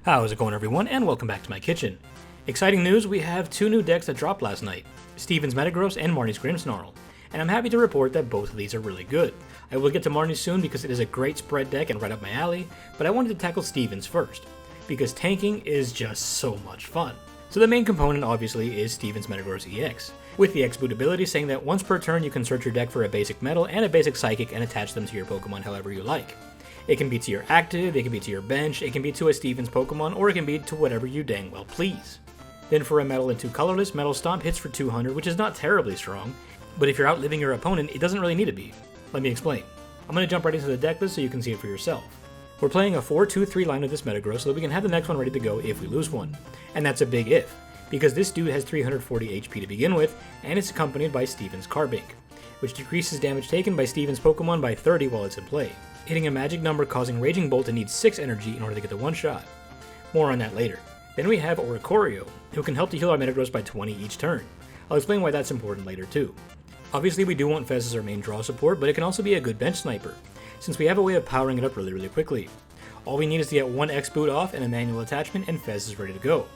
How's it going, everyone, and welcome back to my kitchen. Exciting news, we have two new decks that dropped last night, Steven's Metagross and Marnie's Grimmsnarl, and I'm happy to report that both of these are really good. I will get to Marnie's soon because it is a great spread deck and right up my alley, but I wanted to tackle Steven's first, because tanking is just so much fun. So the main component obviously is Steven's Metagross EX, with the X-Boot ability saying that once per turn you can search your deck for a basic metal and a basic psychic and attach them to your Pokemon however you like. It can be to your active, it can be to your bench, it can be to a Steven's Pokemon, or it can be to whatever you dang well please. Then for a metal and two colorless, Metal Stomp hits for 200, which is not terribly strong, but if you're outliving your opponent, it doesn't really need to be. Let me explain. I'm going to jump right into the deck list so you can see it for yourself. We're playing a 4-2-3 line of this Metagross so that we can have the next one ready to go if we lose one. And that's a big if, because this dude has 340 HP to begin with, and it's accompanied by Steven's Carbink, which decreases damage taken by Steven's Pokemon by 30 while it's in play, hitting a magic number causing Raging Bolt to need 6 energy in order to get the one shot. More on that later. Then we have Oricorio, who can help to heal our Metagross by 20 each turn. I'll explain why that's important later too. Obviously we do want Fez as our main draw support, but it can also be a good bench sniper, since we have a way of powering it up really quickly. All we need is to get one X-Boot off and a manual attachment and Fez is ready to go.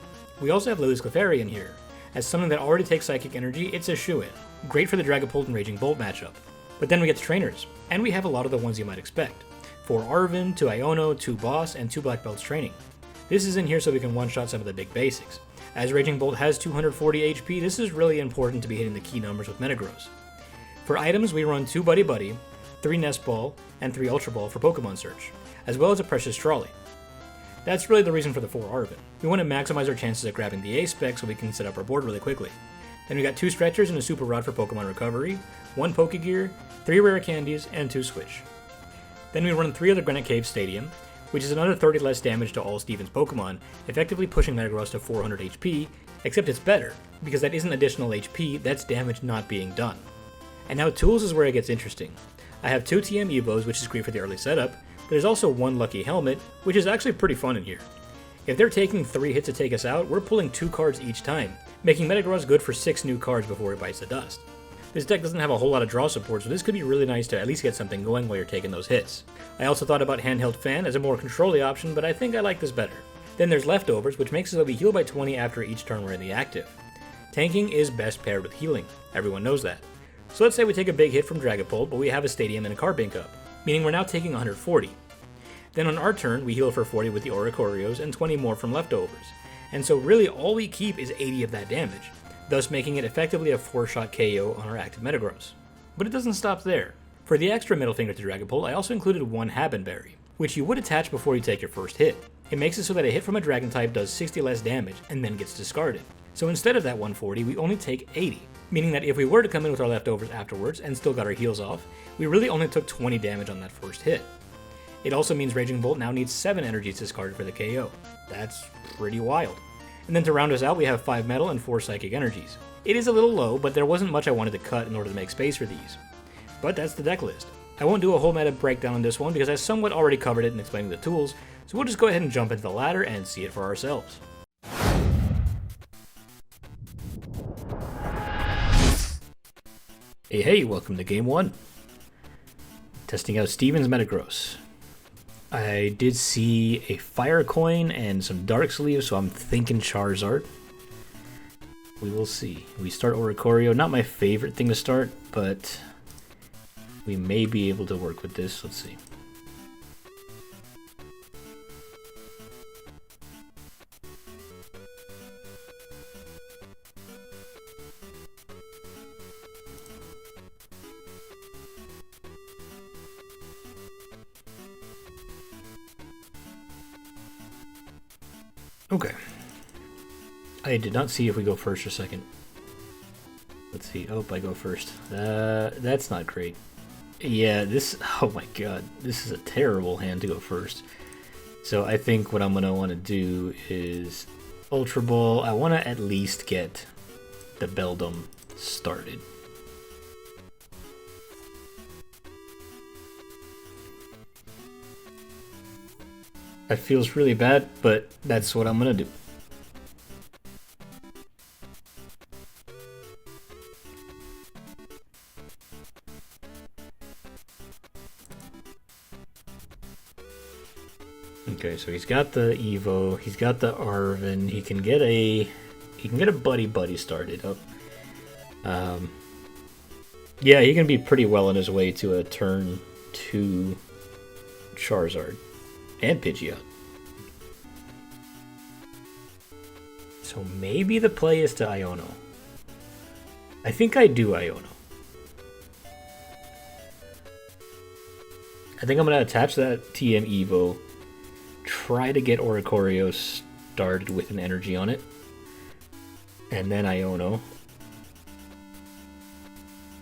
We also have Lillie's Clefairy in here. As something that already takes Psychic Energy, it's a shoo-in. Great for the Dragapult and Raging Bolt matchup. But then we get to trainers, and we have a lot of the ones you might expect. 4 Arven, 2 Iono, 2 Boss, and 2 Black Belts training. This is in here so we can one-shot some of the big basics. As Raging Bolt has 240 HP, this is really important to be hitting the key numbers with Metagross. For items, we run 2 Buddy-Buddy, 3 Nest Ball, and 3 Ultra Ball for Pokemon search, as well as a Precious Trolley. That's really the reason for the 4 Arven. We want to maximize our chances of grabbing the A spec so we can set up our board really quickly. Then we got 2 Stretchers and a Super Rod for Pokemon recovery, 1 Pokégear, 3 Rare Candies, and 2 Switch. Then we run 3 other Granite Cave Stadium, which is another 30 less damage to all Steven's Pokemon, effectively pushing Metagross to 400 HP, except it's better, because that isn't additional HP, that's damage not being done. And now Tools is where it gets interesting. I have 2 TM Evos, which is great for the early setup, but there's also 1 Lucky Helmet, which is actually pretty fun in here. If they're taking 3 hits to take us out, we're pulling 2 cards each time, making Metagross good for 6 new cards before it bites the dust. This deck doesn't have a whole lot of draw support, so this could be really nice to at least get something going while you're taking those hits. I also thought about Handheld Fan as a more control-y option, but I think I like this better. Then there's Leftovers, which makes it so we heal by 20 after each turn we're in the active. Tanking is best paired with healing, everyone knows that. So let's say we take a big hit from Dragapult, but we have a Stadium and a Carbink up, meaning we're now taking 140. Then on our turn, we heal for 40 with the Oricorios and 20 more from Leftovers. And so really all we keep is 80 of that damage, thus making it effectively a 4-shot KO on our active Metagross. But it doesn't stop there. For the extra middle finger to Dragapult, I also included 1 Haban Berry, which you would attach before you take your first hit. It makes it so that a hit from a Dragon type does 60 less damage and then gets discarded. So instead of that 140, we only take 80, meaning that if we were to come in with our Leftovers afterwards and still got our heals off, we really only took 20 damage on that first hit. It also means Raging Bolt now needs 7 energies discarded for the KO. That's pretty wild. And then to round us out, we have 5 Metal and 4 Psychic Energies. It is a little low, but there wasn't much I wanted to cut in order to make space for these. But that's the deck list. I won't do a whole meta breakdown on this one because I somewhat already covered it in explaining the tools, so we'll just go ahead and jump into the ladder and see it for ourselves. Hey, welcome to Game 1. Testing out Steven's Metagross. I did see a Fire Coin and some Dark Sleeves, so I'm thinking Charizard. We will see. We start Oricorio. Not my favorite thing to start, but we may be able to work with this. Let's see. Okay. I did not see if we go first or second. Let's see. Oh, I go first. That's not great. Yeah, oh my god. This is a terrible hand to go first. So I think what I'm going to want to do is Ultra Ball. I want to at least get the Beldum started. That feels really bad, but that's what I'm gonna do. Okay, so he's got the Evo, he's got the Arven, he can get a Buddy-Buddy started up. Yeah, he can be pretty well on his way to a turn 2 Charizard and Pidgeot. So maybe the play is to Iono. I think I do Iono. I think I'm going to attach that TM Evo, try to get Oricorio started with an energy on it, and then Iono,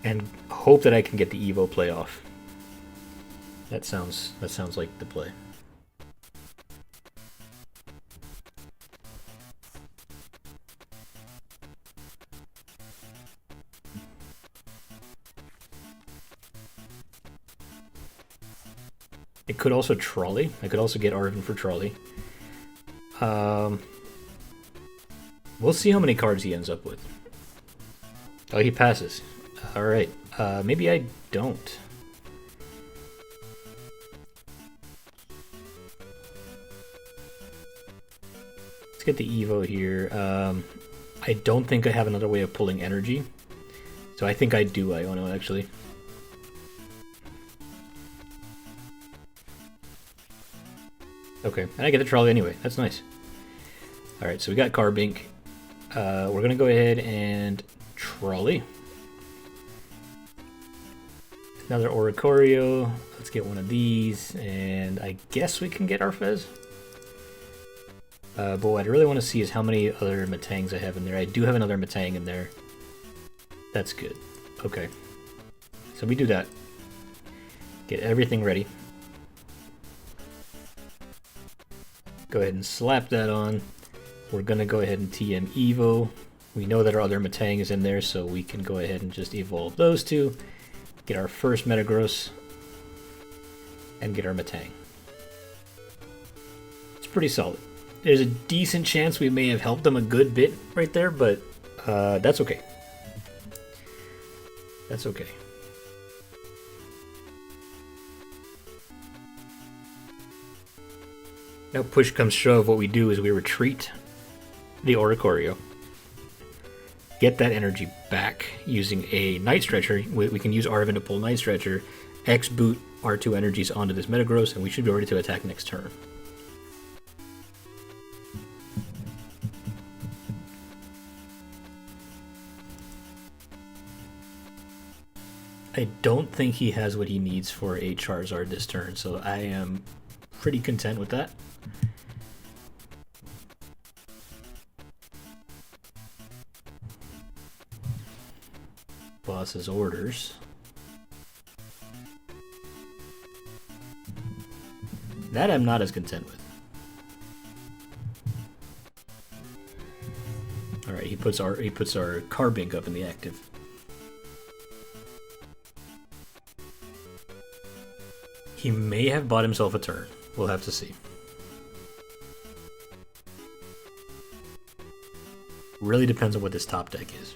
and hope that I can get the Evo play off. That sounds like the play. It could also Trolley. I could also get Arven for Trolley. We'll see how many cards he ends up with. Oh, he passes. Alright. Maybe I don't. Let's get the Evo here. I don't think I have another way of pulling energy. So I think I do Iono, actually. Okay, and I get the Trolley anyway. That's nice. Alright, so we got Carbink. We're going to go ahead and Trolley. Another Oricorio. Let's get one of these, and I guess we can get our Fez. But what I really want to see is how many other Metangs I have in there. I do have another Metang in there. That's good. Okay. So we do that. Get everything ready. Go ahead and slap that on. We're going to go ahead and TM Evo. We know that our other Metang is in there, so we can go ahead and just evolve those two. Get our first Metagross. And get our Metang. It's pretty solid. There's a decent chance we may have helped them a good bit right there, but that's okay. That's okay. Now push comes shove, what we do is we retreat the Oricorio. Get that energy back using a Night Stretcher. We can use Arven to pull Night Stretcher, X-boot our 2 energies onto this Metagross, and we should be ready to attack next turn. I don't think he has what he needs for a Charizard this turn, so I am pretty content with that. Boss's orders. That I'm not as content with. Alright, he puts our Carbink up in the active. He may have bought himself a turn. We'll have to see. Really depends on what this top deck is.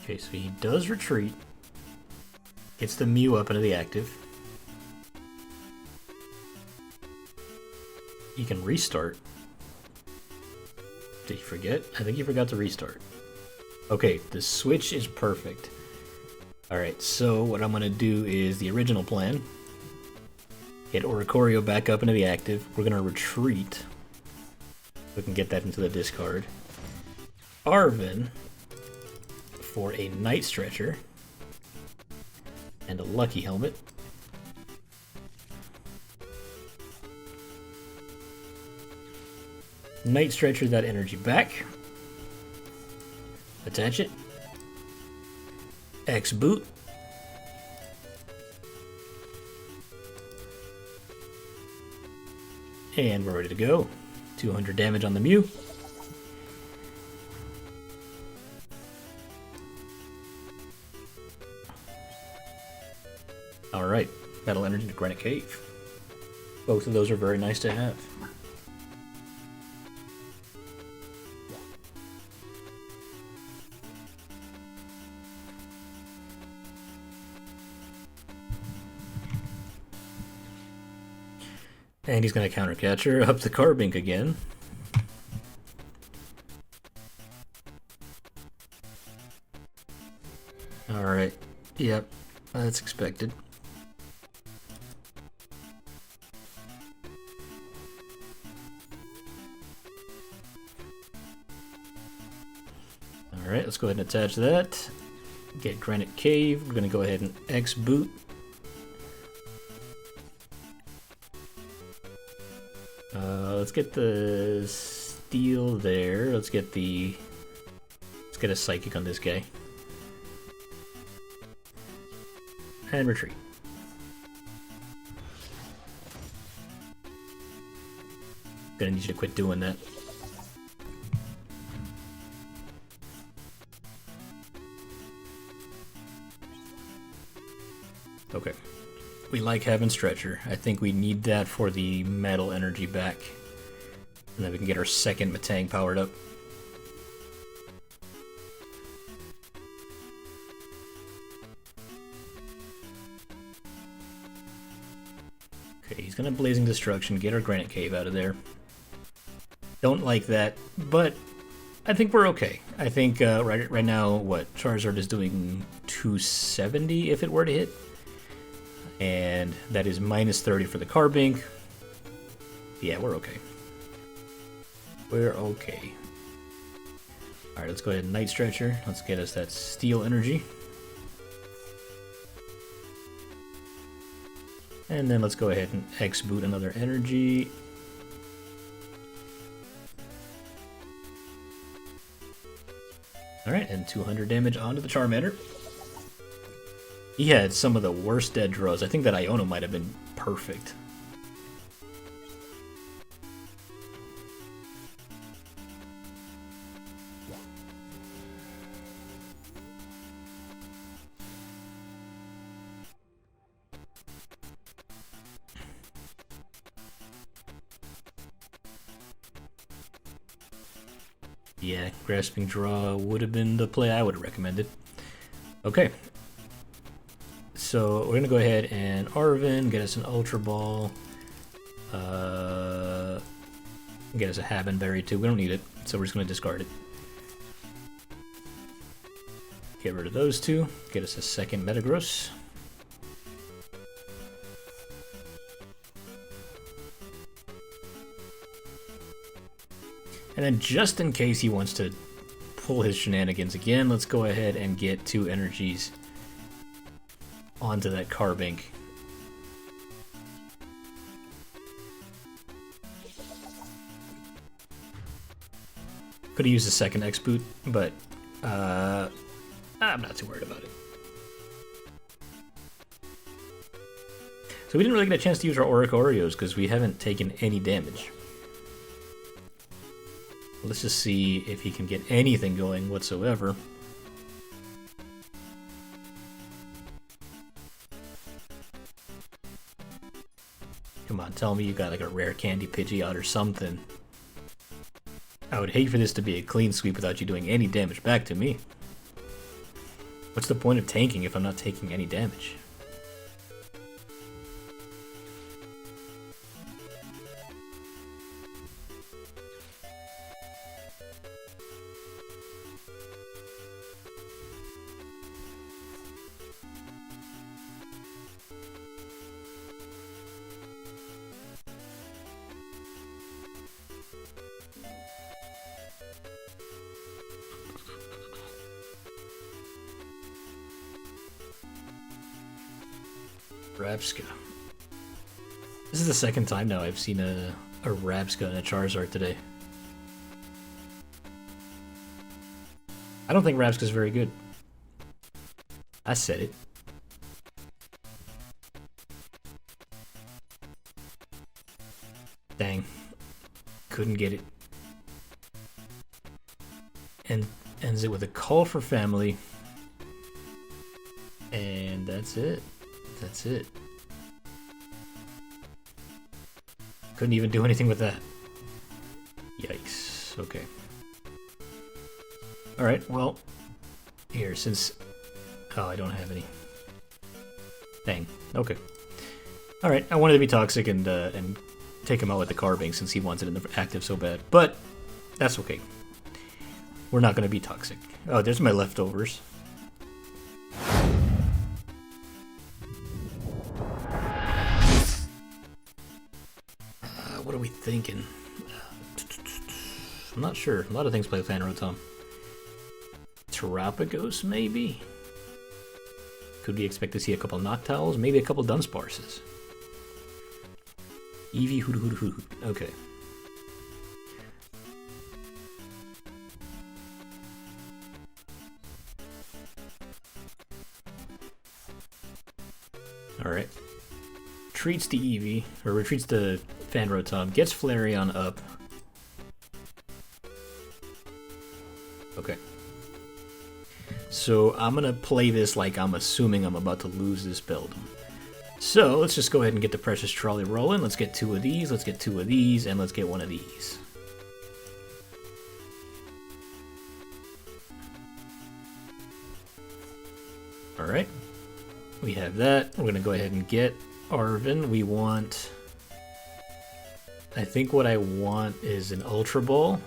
Okay, so he does retreat. Gets the Mew up into the active. He can restart. Did he forget? I think he forgot to restart. Okay, the switch is perfect. Alright, so what I'm going to do is the original plan. Get Oricorio back up into the active. We're going to retreat. We can get that into the discard. Arven for a Night Stretcher. And a Lucky Helmet. Night Stretcher that energy back. Attach it. X-boot. And we're ready to go. 200 damage on the Mew. Alright, Metal Energy to Granite Cave. Both of those are very nice to have. And he's going to counter catcher up the Carbink again. Alright, yep, that's expected. Alright, let's go ahead and attach that. Get Granite Cave. We're going to go ahead and X-boot. Let's get the steel there. Let's get a psychic on this guy. And retreat. Gonna need you to quit doing that. Okay. We like having Stretcher. I think we need that for the metal energy back. And then we can get our second Metang powered up. Okay, he's gonna Blazing Destruction, get our Granite Cave out of there. Don't like that, but I think we're okay. I think right now, what, Charizard is doing 270 if it were to hit. And that is minus 30 for the Carbink. Yeah, we're okay. We're okay. Alright, let's go ahead and Night Stretcher. Let's get us that Steel Energy. And then let's go ahead and X-boot another Energy. Alright, and 200 damage onto the Charmander. He had some of the worst dead draws. I think that Iono might have been perfect. Yeah, Grasping Draw would have been the play I would have recommended. Okay. So we're going to go ahead and Arven, get us an Ultra Ball. Get us a Haban Berry too. We don't need it, so we're just going to discard it. Get rid of those two. Get us a second Metagross. And then just in case he wants to pull his shenanigans again, let's go ahead and get two energies onto that Carbink. Could have used a second X-boot, but I'm not too worried about it. So we didn't really get a chance to use our Oricorios because we haven't taken any damage. Let's just see if he can get anything going whatsoever. Come on, tell me you got like a Rare Candy Pidgeot or something. I would hate for this to be a clean sweep without you doing any damage back to me. What's the point of tanking if I'm not taking any damage? Rabska. This is the second time now I've seen a Rabska and a Charizard today. I don't think Rabska's very good. I said it. Dang. Couldn't get it. And ends it with a call for family. And that's it. That's it. Couldn't even do anything with that. Yikes. Okay. Alright, well, here, since... Oh, I don't have any. Dang. Okay. Alright, I wanted to be toxic and take him out with the Carbink since he wants it in the active so bad. But that's okay. We're not going to be toxic. Oh, there's my leftovers. What are we thinking? I'm not sure. A lot of things play Fan Rotom. Terrapagos, maybe? Could we expect to see a couple Noctowls? Maybe a couple Dunsparces. Eevee, hoot. Okay. Alright. Retreats the Eevee, or retreats the Fan Rotom, gets Flareon up. Okay. So I'm gonna play this like I'm assuming I'm about to lose this Beldum. So let's just go ahead and get the Precious Trolley rolling. Let's get 2 of these, let's get 2 of these, and let's get 1 of these. Alright. We have that. We're gonna go ahead and get Arven. We want... I think what I want is an Ultra Ball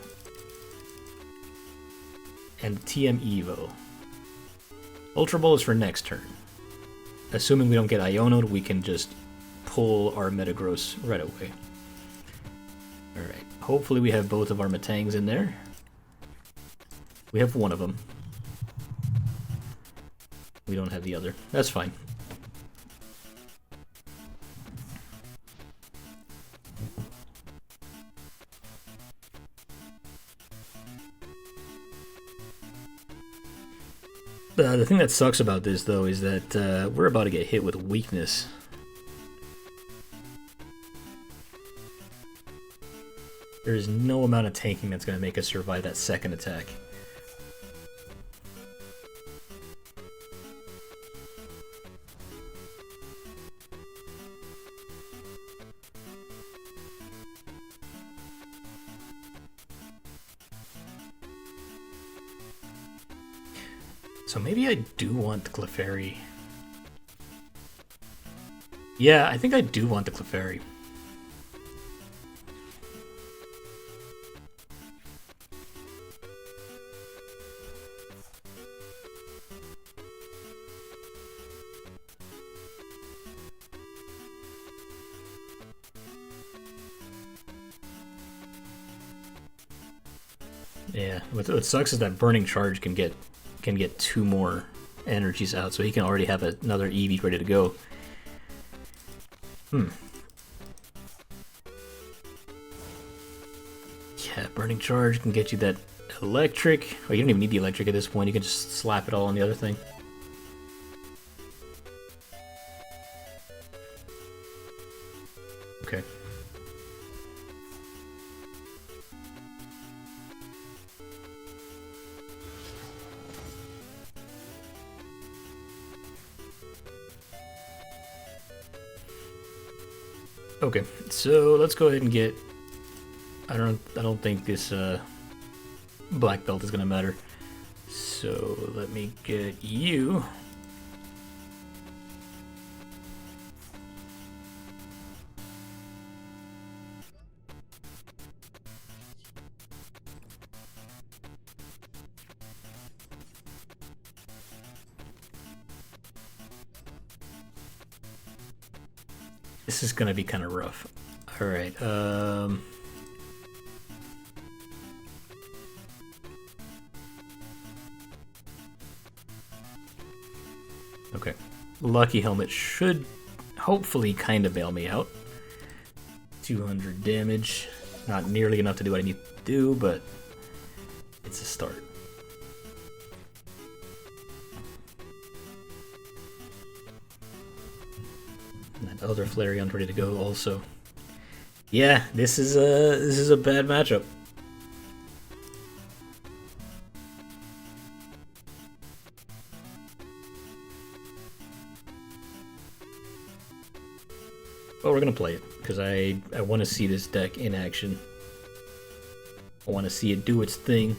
and TM Evo. Ultra Ball is for next turn. Assuming we don't get Iono'd, we can just pull our Metagross right away. Alright, hopefully we have both of our Metangs in there. We have one of them. We don't have the other. That's fine. The thing that sucks about this, though, is that we're about to get hit with weakness. There is no amount of tanking that's going to make us survive that second attack. So maybe I do want the Clefairy. Yeah, I think I do want the Clefairy. Yeah, what sucks is that Burning Charge can get 2 more energies out, so he can already have another Eevee ready to go. Yeah, Burning Charge can get you that electric. Oh, you don't even need the electric at this point. You can just slap it all on the other thing. Okay. Okay, so let's go ahead and get... I don't think this black belt is gonna matter. So let me get you. This is gonna be kind of rough. All right. Okay. Lucky Helmet should hopefully kind of bail me out. 200 damage. Not nearly enough to do what I need to do, but it's a start. That other Flareon ready to go also. Yeah, this is a bad matchup. Well, we're gonna play it because I want to see this deck in action. I want to see it do its thing.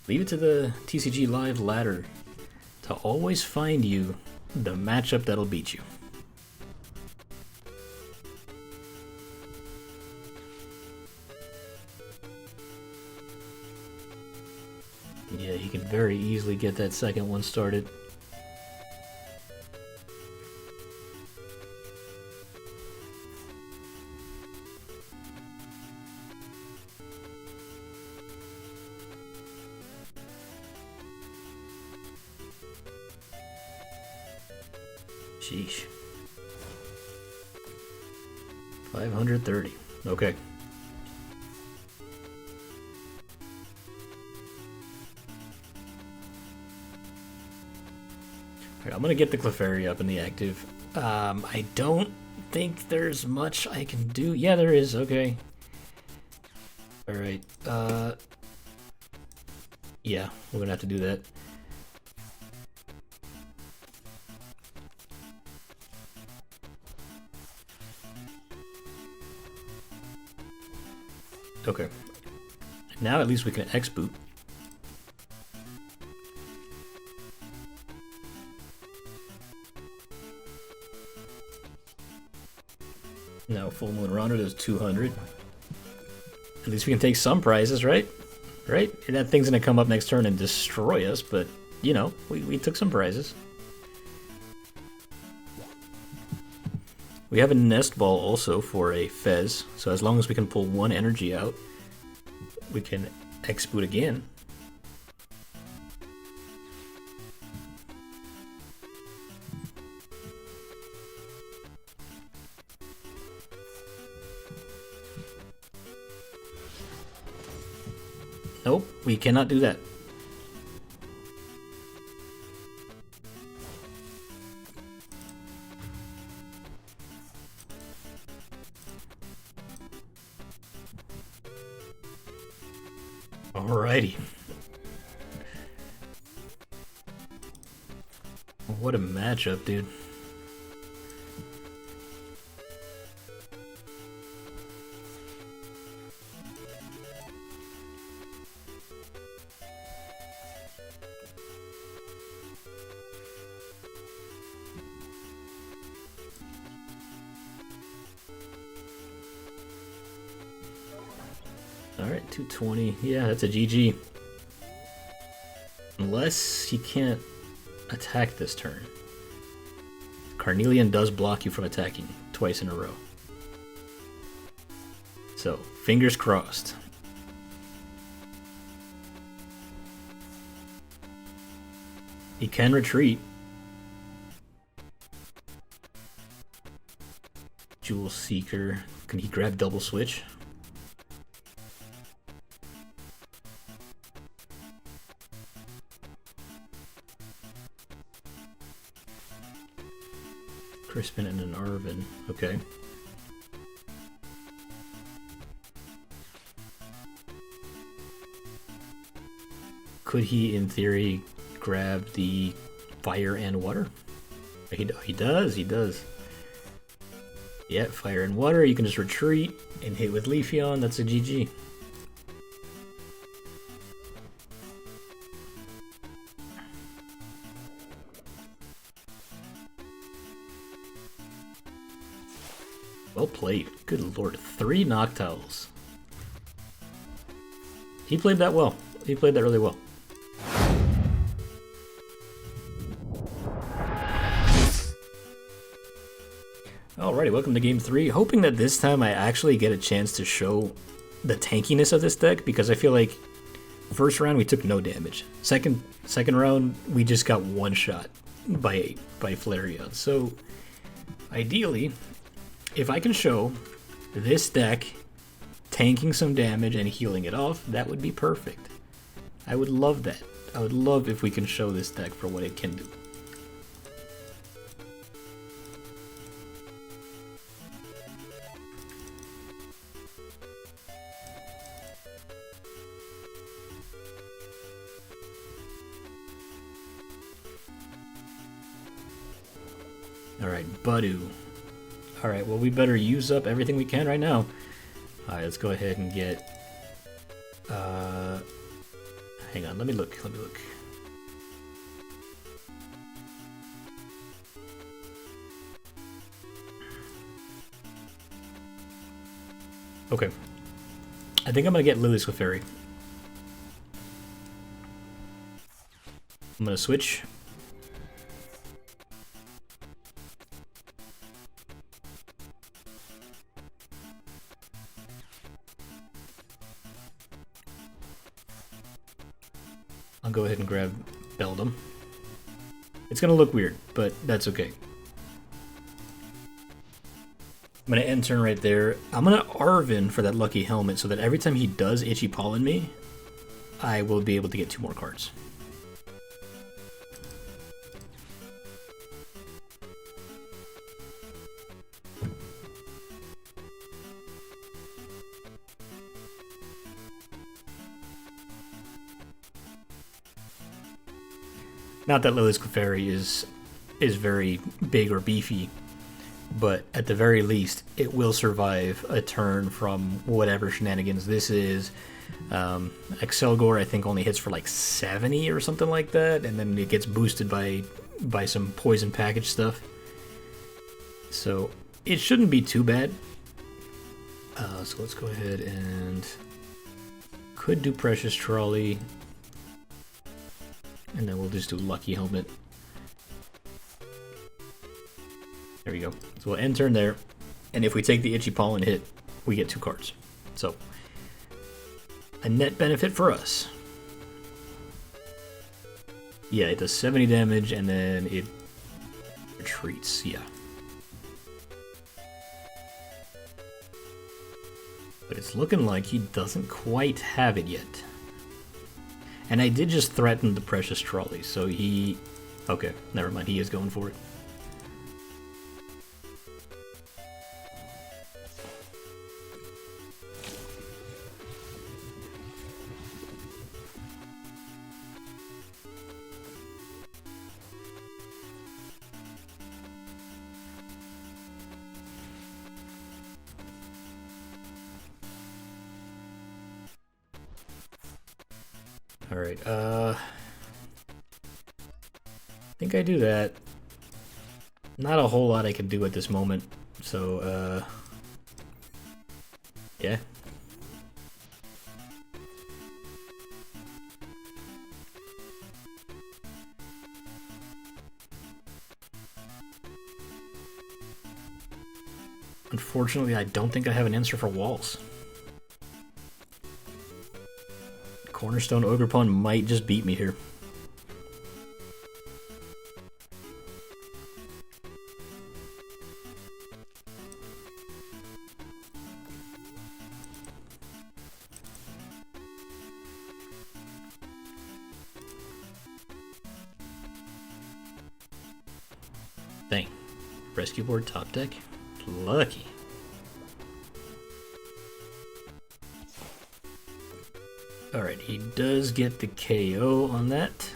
Leave it to the TCG Live ladder to always find you the matchup that'll beat you. Yeah, he can very easily get that second one started. Sheesh. 530. Okay. Alright, I'm gonna get the Clefairy up in the active. I don't think there's much I can do. Yeah, there is. Okay. Alright. Yeah, we're gonna have to do that. Okay. Now at least we can X-boot. Now Full Moon Runner does 200. At least we can take some prizes, right? Right? That thing's gonna come up next turn and destroy us, but, you know, we took some prizes. We have a Nest Ball also for a Fez, so as long as we can pull one energy out, we can X-boot again. Nope, we cannot do that. Alrighty. What a matchup, dude. Alright, 220. Yeah, that's a GG. Unless he can't attack this turn. Carnelian does block you from attacking twice in a row. So, fingers crossed. He can retreat. Jewel Seeker. Can he grab double switch? Crispin and an Arven. Okay. Could he, in theory, grab the fire and water? He does. Yeah, fire and water. You can just retreat and hit with Leafeon. That's a GG. Well played. Good lord. 3 Noctowls. He played that well. He played that really well. Alrighty, welcome to game 3. Hoping that this time I actually get a chance to show the tankiness of this deck, because I feel like first round we took no damage. Second round we just got one shot by Flareon. So ideally, if I can show this deck tanking some damage and healing it off, that would be perfect. I would love that. I would love if we can show this deck for what it can do. Alright, Budu. Alright, well we better use up everything we can right now. Alright, let's go ahead and get Hang on, let me look. Okay. I think I'm gonna get Lillie's Clefairy. I'm gonna switch. I'll go ahead and grab Beldum. It's gonna look weird, but that's okay. I'm gonna end turn right there. I'm gonna Arven for that Lucky Helmet so that every time he does Itchy Pollen me, I will be able to get 2 more cards. Not that Lillie's Clefairy is very big or beefy, but at the very least, it will survive a turn from whatever shenanigans this is. Excelgor, I think, only hits for like 70 or something like that, and then it gets boosted by some poison package stuff. So it shouldn't be too bad. So let's go ahead and could do Precious Trolley. And then we'll just do Lucky Helmet. There we go. So we'll end turn there. And if we take the Itchy Pollen hit, we get 2 cards. So, a net benefit for us. Yeah, it does 70 damage and then it retreats. Yeah. But it's looking like he doesn't quite have it yet. And I did just threaten the Precious Trolley, so he... Okay, never mind, he is going for it. Alright, I think I do that. Not a whole lot I can do at this moment, so, yeah. Unfortunately, I don't think I have an answer for walls. Cornerstone Ogerpon might just beat me here. Dang. Rescue board top deck? Lucky. Alright, he does get the KO on that.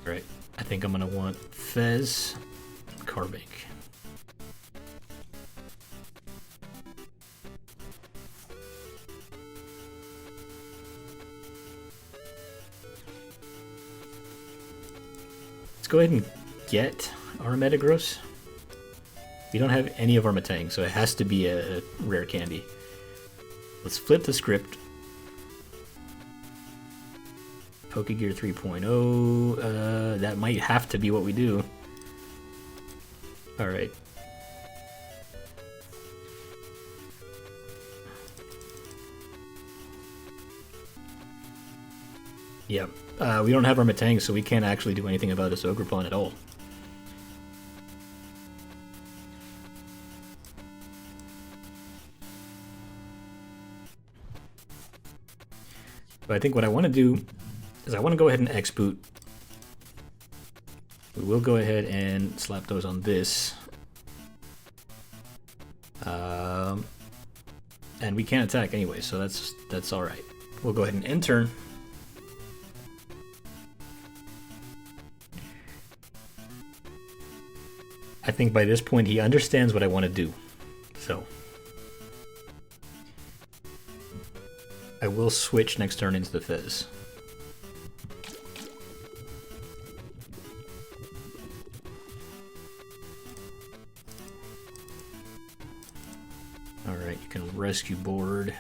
Alright, I think I'm gonna want Fez, Carbink. Let's go ahead and get our Metagross. We don't have any of our Metang, so it has to be a rare candy. Let's flip the script. Pokégear 3.0, that might have to be what we do. Alright. Yep. We don't have our Metang, so we can't actually do anything about this Ogerpon at all. But I think what I want to do is I want to go ahead and X-boot. We will go ahead and slap those on this. And we can't attack anyway, so that's alright. We'll go ahead and end turn. think by this point he understands what I want to do. So I will switch next turn into the Fez. Alright, you can rescue board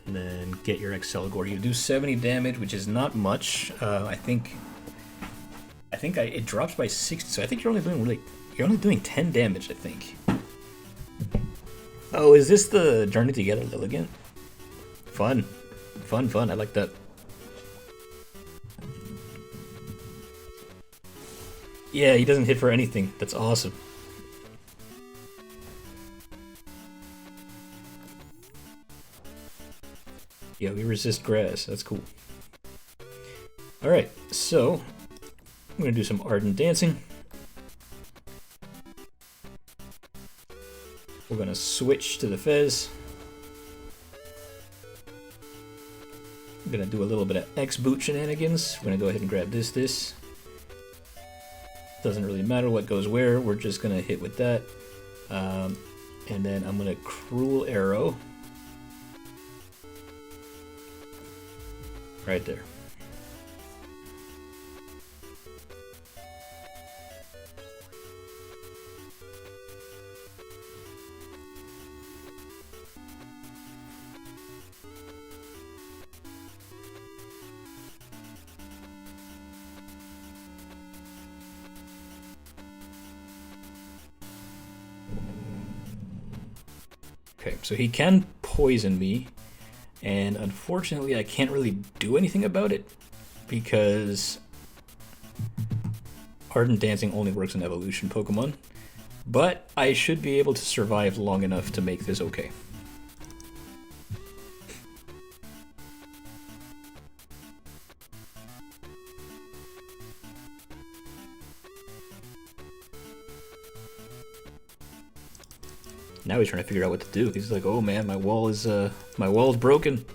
and then get your Excelgor. You do 70 damage, which is not much. I think it drops by 60, so I think you're only doing 10 damage, I think. Oh, is this the Journey Together Lilligant? Fun. Fun. I like that. Yeah, he doesn't hit for anything. That's awesome. Yeah, we resist grass. That's cool. Alright, so I'm going to do some Ardent Dancing. We're going to switch to the Fez. I'm going to do a little bit of X-Boot shenanigans. We're going to go ahead and grab this. Doesn't really matter what goes where. We're just going to hit with that. And then I'm going to Cruel Arrow. Right there. Okay, so he can poison me, and unfortunately I can't really do anything about it because Ardent Dancing only works in evolution Pokemon, but I should be able to survive long enough to make this okay. Now he's trying to figure out what to do. He's like, "Oh man, my wall is broken."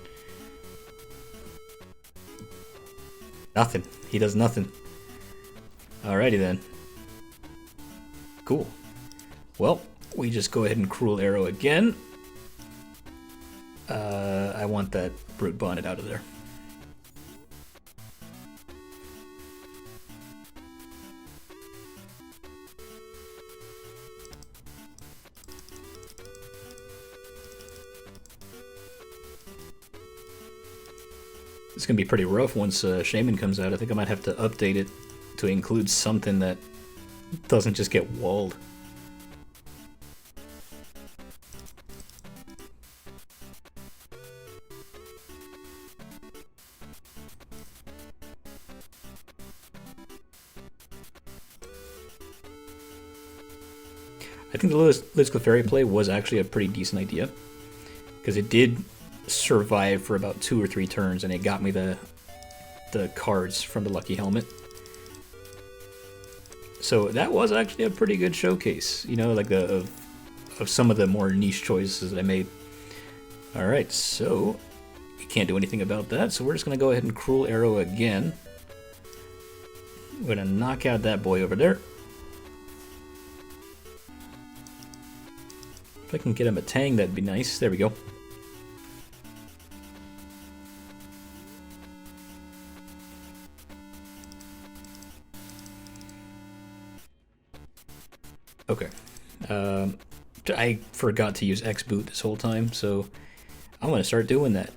Nothing. He does nothing. Alrighty then. Cool. Well, we just go ahead and Cruel Arrow again. I want that Brute Bonnet out of there. It's going to be pretty rough once Shaman comes out. I think I might have to update it to include something that doesn't just get walled. I think the Liz Clefairy play was actually a pretty decent idea, because it did survive for about 2 or 3 turns, and it got me the cards from the Lucky Helmet. So that was actually a pretty good showcase, you know, like of some of the more niche choices that I made. Alright, so you can't do anything about that, so we're just going to go ahead and Cruel Arrow again. We're going to knock out that boy over there. If I can get him a Metang, that'd be nice. There we go. Okay. I forgot to use X-Boot this whole time, so I'm going to start doing that.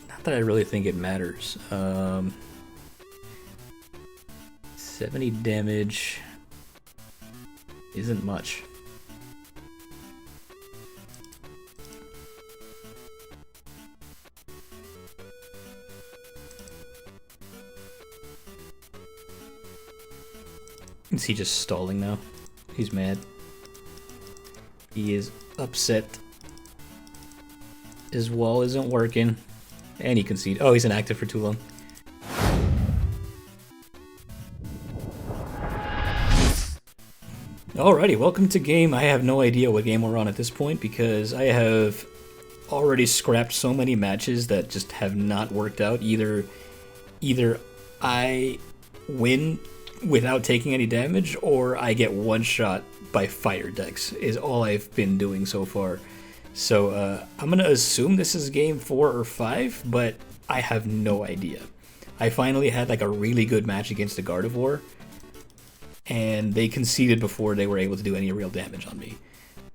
Not that I really think it matters. 70 damage isn't much. Is he just stalling now? He's mad. He is upset. His wall isn't working. And he conceded. Oh, he's inactive for too long. Alrighty, welcome to game. I have no idea what game we're on at this point because I have already scrapped so many matches that just have not worked out. Either I win without taking any damage, or I get one shot by fire decks, is all I've been doing so far. So I'm gonna assume this is game 4 or 5, but I have no idea. I finally had like a really good match against the Gardevoir, and they conceded before they were able to do any real damage on me.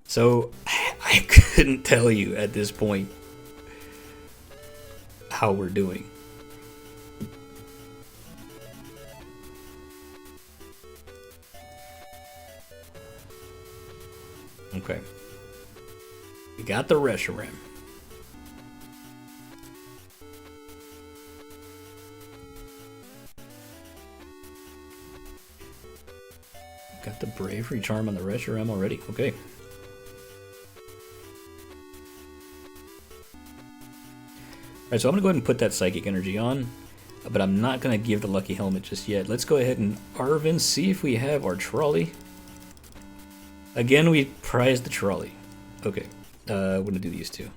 So I couldn't tell you at this point how we're doing. Okay. We got the Reshiram. Got the Bravery Charm on the Reshiram already. Okay. Alright, so I'm going to go ahead and put that Psychic Energy on, but I'm not going to give the Lucky Helmet just yet. Let's go ahead and Arven, see if we have our Trolley. Again, we prized the Trolley. Okay, we're going to do these two.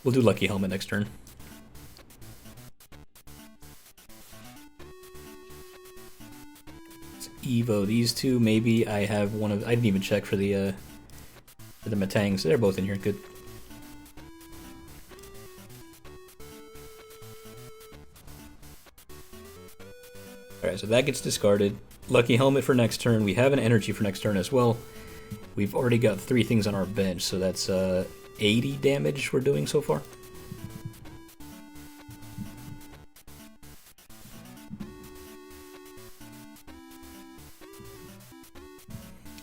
We'll do Lucky Helmet next turn. Let's Evo these two. Maybe I have one of... I didn't even check for the Metangs. They're both in here. Good. Alright, so that gets discarded. Lucky Helmet for next turn. We have an Energy for next turn as well. We've already got 3 things on our bench, so that's 80 damage we're doing so far.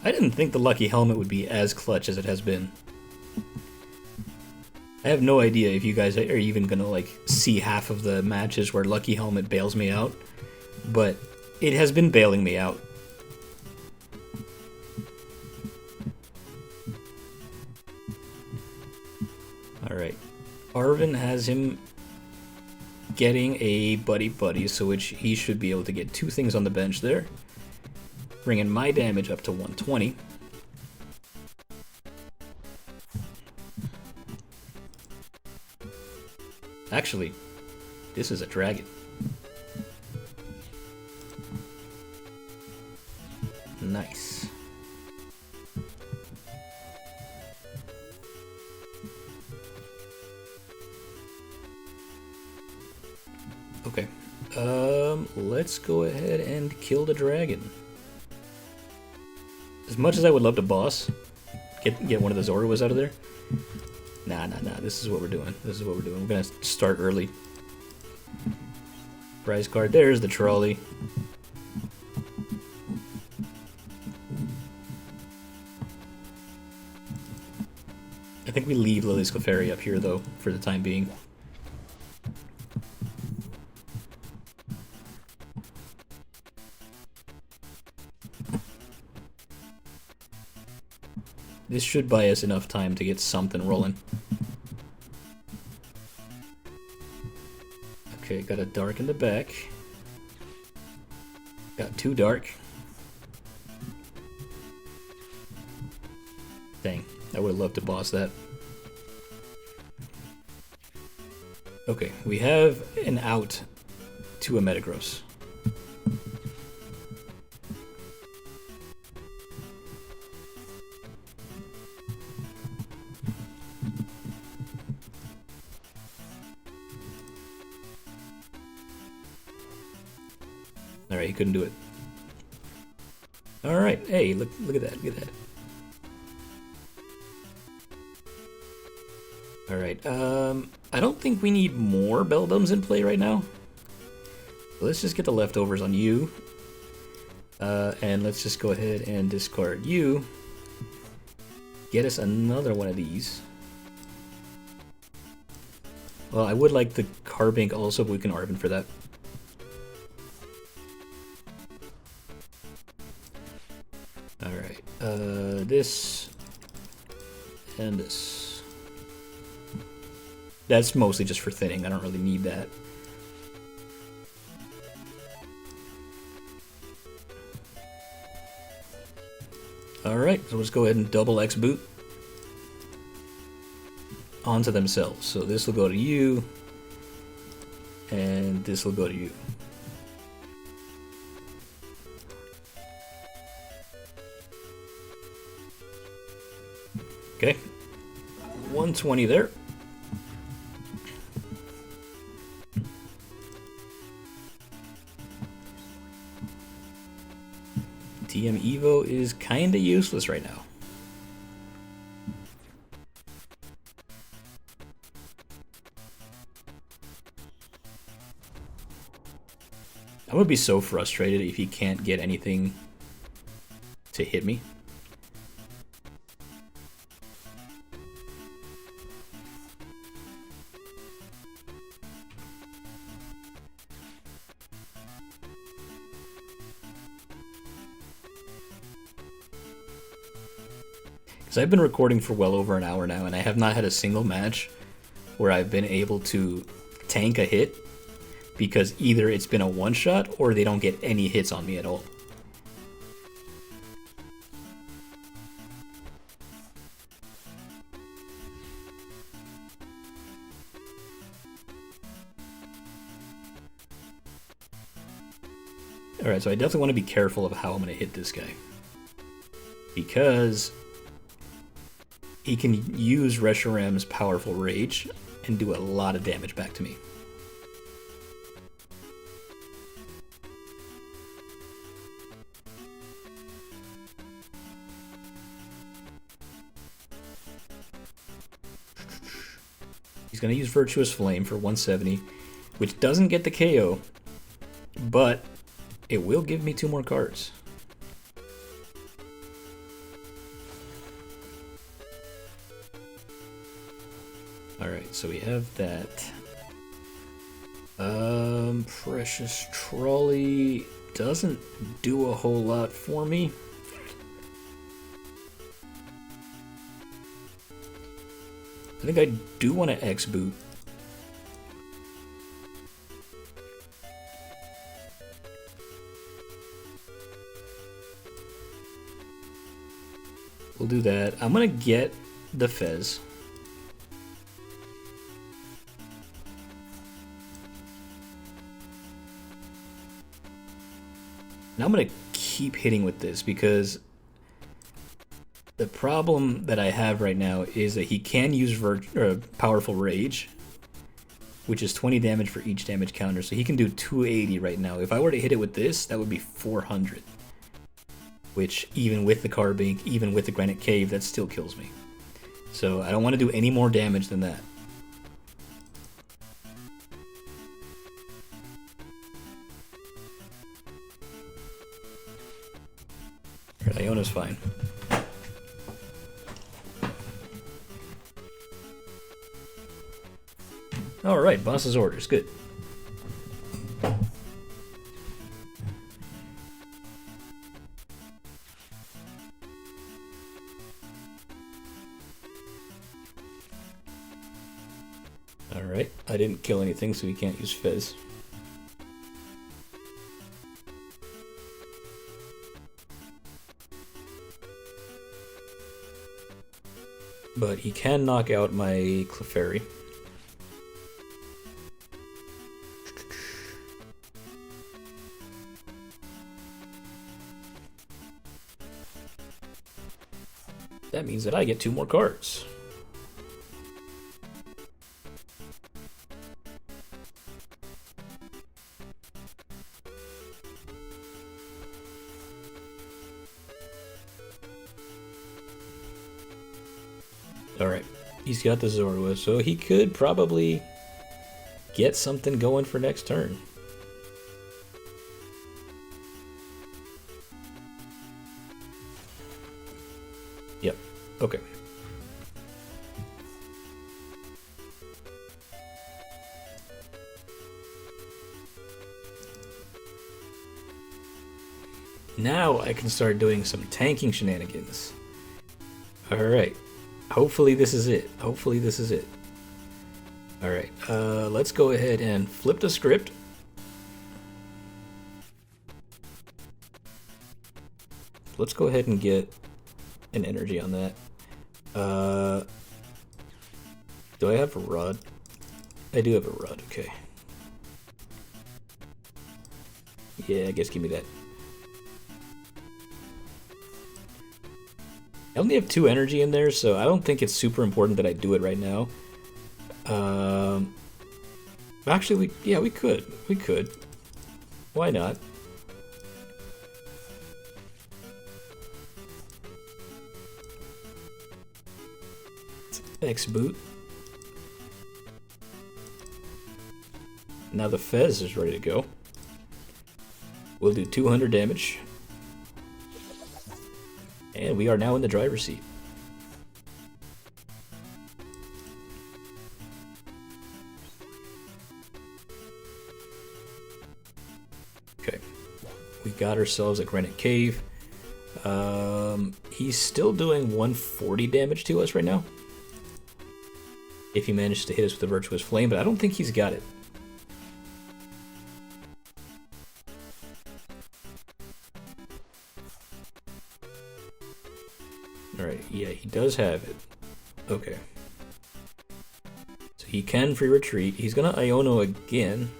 I didn't think the Lucky Helmet would be as clutch as it has been. I have no idea if you guys are even gonna like see half of the matches where Lucky Helmet bails me out, but it has been bailing me out. Alright, Arven has him getting a Buddy-Buddy, so which he should be able to get 2 things on the bench there, bringing my damage up to 120. Actually, this is a dragon. Nice. Okay. Let's go ahead and kill the dragon. As much as I would love to boss, get one of the Zorwas out of there. Nah. This is what we're doing. We're gonna start early. Prize card. There's the Trolley. I think we leave Lillie's Clefairy up here, though, for the time being. This should buy us enough time to get something rolling. Okay, got a Dark in the back. Got 2 Dark. Dang, I would have loved to boss that. Okay, we have an out to a Metagross. Alright, he couldn't do it. Alright, hey, look at that. Alright, I don't think we need more Beldums in play right now. Let's just get the leftovers on you. And let's just go ahead and discard you. Get us another one of these. Well, I would like the Carbink also, but we can Arven for that. Alright, this and this. That's mostly just for thinning, I don't really need that. Alright, so let's go ahead and double X boot onto themselves. So this will go to you, and this will go to you. Okay, 120 there. TM Evo is kinda useless right now. I'm gonna be so frustrated if he can't get anything to hit me. Because I've been recording for well over an hour now, and I have not had a single match where I've been able to tank a hit, because either it's been a one-shot or they don't get any hits on me at all. Alright, so I definitely want to be careful of how I'm going to hit this guy, because he can use Reshiram's powerful rage and do a lot of damage back to me. He's going to use Virtuous Flame for 170, which doesn't get the KO, but it will give me 2 more cards. Alright, so we have that. Precious Trolley doesn't do a whole lot for me. I think I do want to X-boot. We'll do that. I'm going to get the Fez. Now I'm going to keep hitting with this, because the problem that I have right now is that he can use Powerful Rage, which is 20 damage for each damage counter, so he can do 280 right now. If I were to hit it with this, that would be 400, which even with the Carbink, even with the Granite Cave, that still kills me. So I don't want to do any more damage than that. Iono's fine. Alright, boss's orders, good. Alright, I didn't kill anything, so we can't use Fez. But he can knock out my Clefairy. That means that I get 2 more cards. Alright, he's got the Zorua, so he could probably get something going for next turn. Yep, okay. Now I can start doing some tanking shenanigans. Alright. Hopefully this is it. Hopefully this is it. Alright, let's go ahead and flip the script. Let's go ahead and get an energy on that. Do I have a rod? I do have a rod, okay. Yeah, I guess give me that. I only have 2 energy in there, so I don't think it's super important that I do it right now. Actually, we could. We could. Why not? X boot. Now the Fez is ready to go. We'll do 200 damage. And we are now in the driver's seat. Okay. We got ourselves a Granite Cave. He's still doing 140 damage to us right now. If he manages to hit us with the Virtuous Flame, but I don't think he's got it. Alright, yeah, he does have it. Okay. So he can free retreat. He's gonna Iono again.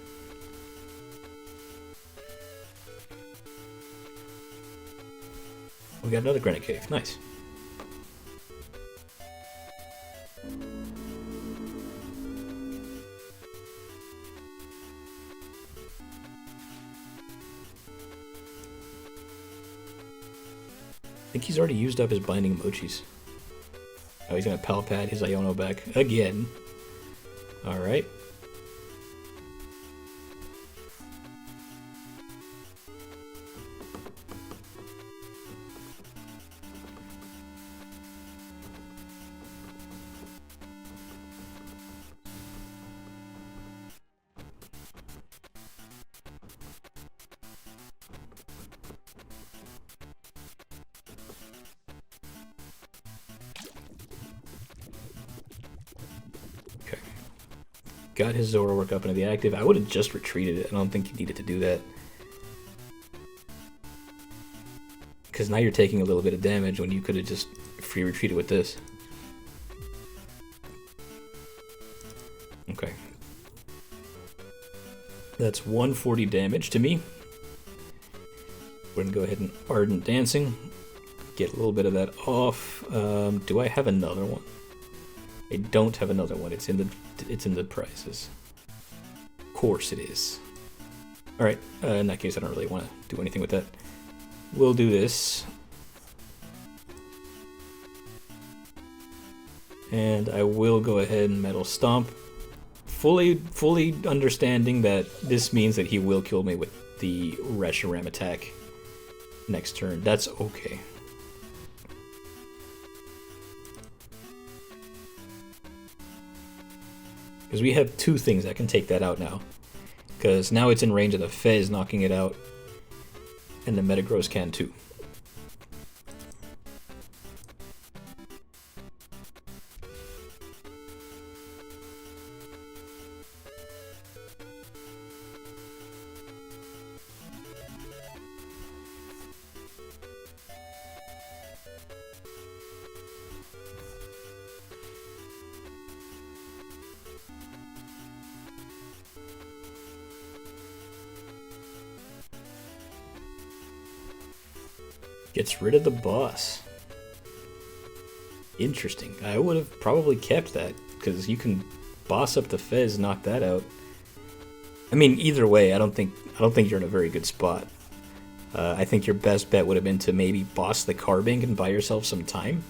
We got another Granite Cave. Nice. I think he's already used up his binding mochis. Oh, he's gonna Pal Pad his Iono back again. Alright. Got his Zoroark up into the active. I would have just retreated it. I don't think you needed to do that. Because now you're taking a little bit of damage when you could have just free retreated with this. Okay. That's 140 damage to me. We're going to go ahead and Ardent Dancing. Get a little bit of that off. Do I have another one? I don't have another one. It's in the prizes. Of course it is. All right. In that case, I don't really want to do anything with that. We'll do this, and I will go ahead and Metal Stomp, fully understanding that this means that he will kill me with the Reshiram attack next turn. That's okay. Because we have 2 things that can take that out now. Because now it's in range of the Fez knocking it out. And the Metagross can too. Gets rid of the boss. Interesting. I would have probably kept that, because you can boss up the Fez, knock that out. I mean, either way, I don't think you're in a very good spot. I think your best bet would have been to maybe boss the Carbink and buy yourself some time.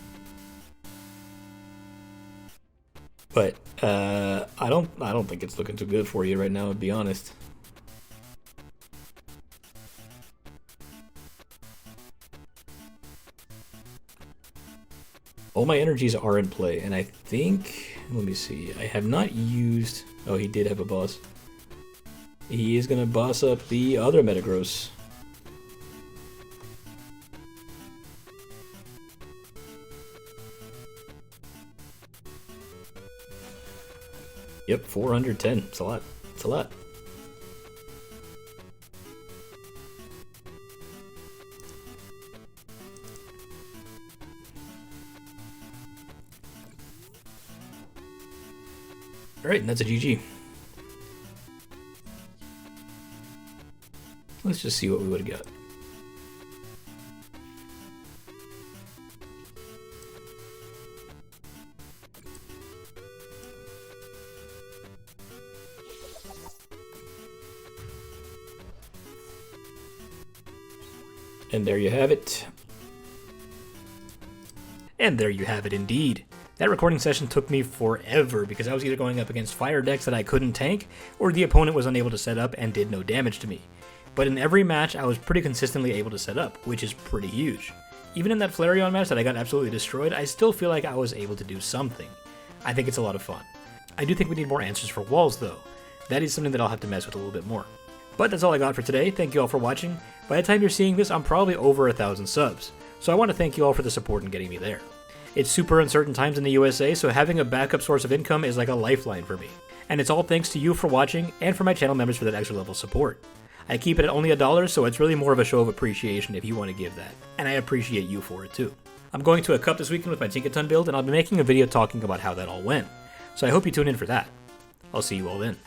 But I don't think it's looking too good for you right now, to be honest. All my energies are in play, and I think, let me see, I have not used, oh, he did have a boss. He is going to boss up the other Metagross. Yep, 410, it's a lot, it's a lot. Alright, and that's a GG. Let's just see what we would have got. And there you have it. And there you have it indeed. That recording session took me forever because I was either going up against fire decks that I couldn't tank, or the opponent was unable to set up and did no damage to me. But in every match, I was pretty consistently able to set up, which is pretty huge. Even in that Flareon match that I got absolutely destroyed, I still feel like I was able to do something. I think it's a lot of fun. I do think we need more answers for walls though. That is something that I'll have to mess with a little bit more. But that's all I got for today. Thank you all for watching. By the time you're seeing this, I'm probably over 1,000 subs. So I want to thank you all for the support in getting me there. It's super uncertain times in the USA, so having a backup source of income is like a lifeline for me. And it's all thanks to you for watching, and for my channel members for that extra level support. I keep it at only $1, so it's really more of a show of appreciation if you want to give that. And I appreciate you for it too. I'm going to a cup this weekend with my Tinkaton build, and I'll be making a video talking about how that all went. So I hope you tune in for that. I'll see you all then.